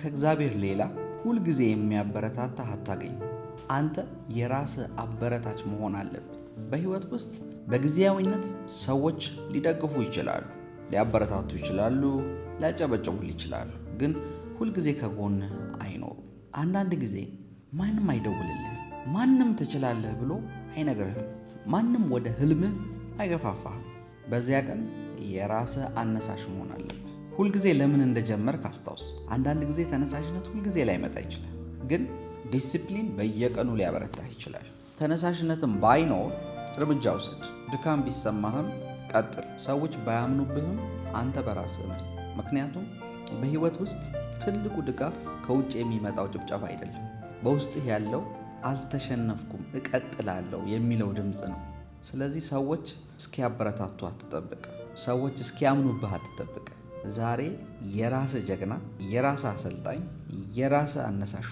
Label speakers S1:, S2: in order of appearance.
S1: ከእግዚአብሔር ሌላ ሁልጊዜ የሚያበረታታ አታገኝ። አንተ የራስህ አበረታች መሆን አለብህ። በህይወት ውስጥ በጊዜያዊነት ሰዎች ሊደግፉ ይችላሉ፣ ሊያበረታቱ ይችላሉ፣ ሊያጨበጭቡልህ ይችላሉ፣ ግን ሁልጊዜ ከጎንህ አይኖሩም። አንዳንድ ጊዜ ማንም አይደውልልህም፣ ማንም ትችላለህ ብሎ አይነግርህም፣ ማንም ወደ ህልምህ አይገፋፋህም። በዚያ ቀን የራስህ አነሳሽ መሆን አለብህ። ሁልጊዜ ለምን እንደጀመርክ አስታውስ። አንዳንድ ጊዜ ተነሳሽነት ሁልጊዜ ላይመጣ ይችላል፣ ግን ዲሲፕሊን በየቀኑ ሊያበረታህ ይችላል። ተነሳሽነትም ባይኖር እርምጃ ውሰድ። ድካም ቢሰማህም ቀጥል። ሰዎች ባያምኑብህም አንተ በራስህ ነህ። ምክንያቱም በህይወት ውስጥ ትልቁ ድጋፍ ከውጭ የሚመጣው ጭብጨባ አይደለም። በውስጥህ ያለው አልተሸነፍኩም እቀጥላለሁ የሚለው ድምፅ ነው። ስለዚህ ሰዎች እስኪያበረታቱ አትጠብቅ። ሰዎች እስኪያምኑብህ አትጠብቅ። ዛሬ የራስህ ጀግና፣ የራስህ አሰልጣኝ፣ የራስህ አነሳሽ